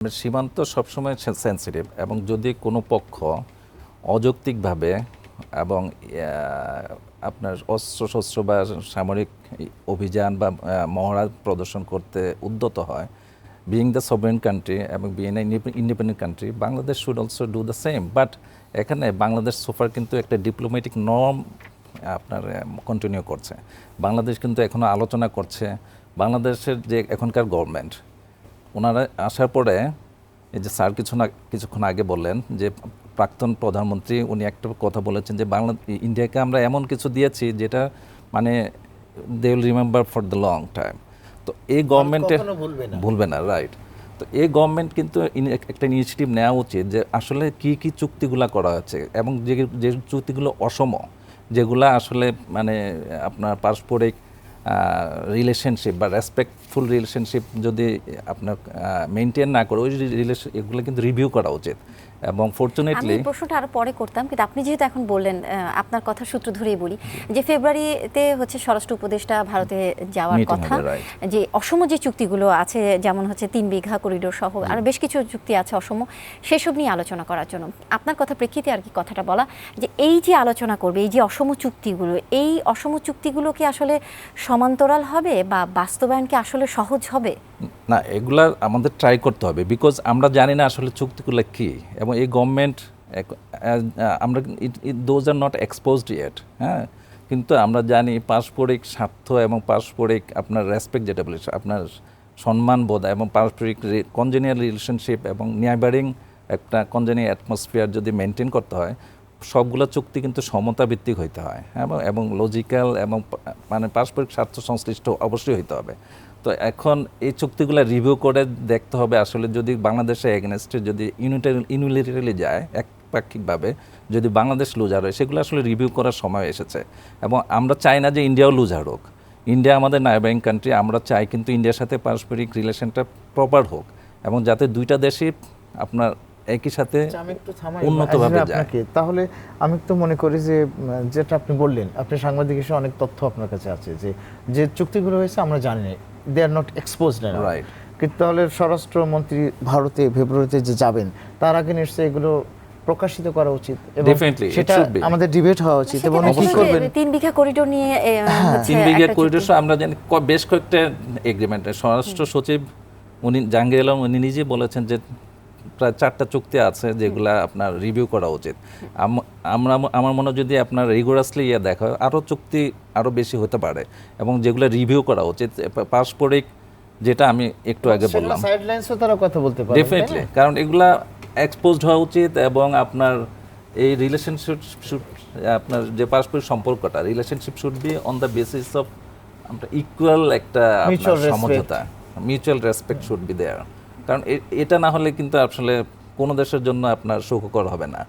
সীমান্ত সবসময় সেন্সিটিভ এবং যদি কোনো পক্ষ অযৌক্তিকভাবে এবং আপনার অস্ত্রশস্ত্র বা সামরিক অভিযান বা মহড়া প্রদর্শন করতে উদ্যত হয়, বিইং দ্য সভরেন কান্ট্রি এবং being independent country, Bangladesh should also do the same. But এখানে বাংলাদেশ সোফার কিন্তু একটা ডিপ্লোম্যাটিক নর্ম আপনার কন্টিনিউ করছে। বাংলাদেশ কিন্তু এখনও আলোচনা করছে। বাংলাদেশের যে এখনকার গভর্নমেন্ট, ওনারা আসার পরে এই যে স্যার কিছুক্ষণ আগে বললেন যে প্রাক্তন প্রধানমন্ত্রী উনি একটা কথা বলেছেন যে ইন্ডিয়াকে আমরা এমন কিছু দিয়েছি যেটা মানে they will remember for the long time. তো এই গভর্নমেন্টে ভুলবে না, রাইট। তো এই গভর্নমেন্ট কিন্তু একটা ইনিশিয়েটিভ নেওয়া উচিত যে আসলে কি কি চুক্তিগুলো করা হচ্ছে এবং যে চুক্তিগুলো অসম, যেগুলো আসলে মানে আপনার পারস্পরিক রিলেশনশিপ বা রেসপেক্টফুল রিলেশনশিপ যদি আপনার মেনটেন না করে ওই এগুলো কিন্তু রিভিউ করা উচিত। এবং ফরচুনেটলি আমি প্রশ্নটা আরো পরে করতাম, কিন্তু আপনি যেহেতু এখন বললেন, আপনার কথা সূত্র ধরেই বলি যে ফেব্রুয়ারিতে হচ্ছে স্বরাষ্ট্র উপদেষ্টা ভারতে যাওয়ার কথা, যে অসম যে চুক্তিগুলো আছে যেমন হচ্ছে 3 বিঘা করিডোর সহ আর বেশ কিছু চুক্তি আছে অসম, সেসব নিয়ে আলোচনা করার জন্য আপনার কথা প্রেক্ষিতে আর কি কথাটা বলা যে এই যে আলোচনা করবে এই যে অসম চুক্তিগুলো, এই অসম চুক্তিগুলো কি আসলে সমান্তরাল হবে বা বাস্তবায়ন কি আসলে সহজ হবে? না, এগুলা আমাদের ট্রাই করতে হবে, বিকজ আমরা জানি না আসলে চুক্তিগুলো কী এবং এই গভর্নমেন্ট আমরা those are not exposed yet. হ্যাঁ, কিন্তু আমরা জানি পারস্পরিক স্বার্থ এবং পারস্পরিক আপনার রেসপেক্ট, যেটা বলে আপনার সম্মানবোধ এবং পারস্পরিক কনজেনিয়াল রিলেশনশিপ এবং নিয়ারবারিং একটা কনজেনিয়াল অ্যাটমসফিয়ার যদি মেনটেন করতে হয়, সবগুলো চুক্তি কিন্তু সমতা ভিত্তিক হইতে হয় এবং লজিক্যাল এবং মানে পারস্পরিক স্বার্থ সংশ্লিষ্ট অবশ্যই হইতে হবে। তো এখন এই চুক্তিগুলো রিভিউ করে দেখতে হবে আসলে যদি বাংলাদেশের এগেনস্টে যদি ইউনিলাটারালি যায় একপাক্ষিকভাবে, যদি বাংলাদেশ লুজার হয়, সেগুলো আসলে রিভিউ করার সময় এসেছে। এবং আমরা চাই না যে ইন্ডিয়াও লুজার হোক। ইন্ডিয়া আমাদের নাইবারিং কান্ট্রি, আমরা চাই কিন্তু ইন্ডিয়ার সাথে পারস্পরিক রিলেশনটা প্রপার হোক এবং যাতে দুইটা দেশই আপনার একই সাথে উন্নতভাবে যায়। তাহলে আমি তো মনে করি যে যেটা আপনি বললেন, আপনি সাংবাদিক হিসেবে অনেক তথ্য আপনার কাছে আছে যে চুক্তিগুলো হয়েছে আমরা জানি না, দে আর নট এক্সপোজড, রাইট। কিন্তু তাহলে স্বরাষ্ট্রমন্ত্রী ভারতে ফেব্রুয়ারিতে যে যাবেন তার আগে নিশ্চয়ই এগুলো প্রকাশিত করা উচিত এবং সেটা আমাদের ডিবেট হওয়া উচিত। এবং কি করবেন 3 বিঘা করিডোর নিয়ে 3 বিঘা করিডোর আমরা জানি বেশ কয়েকটা এগ্রিমেন্ট, স্বরাষ্ট্র সচিব উনি জাহাঙ্গীর আলম উনি নিজে বলেছেন যে প্রায় 4টা চুক্তি আছে যেগুলা আপনার রিভিউ করা উচিত। আমার মনে হয় যদি আপনার রিগোরাসলি দেখা হয় আরও চুক্তি আরও বেশি হতে পারে এবং যেগুলো রিভিউ করা উচিত পারস্পরিক, যেটা আমি একটু আগে বললাম সাইডলাইনসও তারা কথা বলতে পারে ডেফিনেটলি, কারণ এগুলা এক্সপোজড হওয়া উচিত এবং আপনার এই রিলেশনশিপ আপনার যে পারস্পরিক সম্পর্কটা relationship should be on the basis of আপনার ইকুয়াল একটা সমঝোতা, mutual respect should be there. কারণ এটা না হলে কিন্তু আসলে কোনো দেশের জন্য আপনার সুখকর হবে না।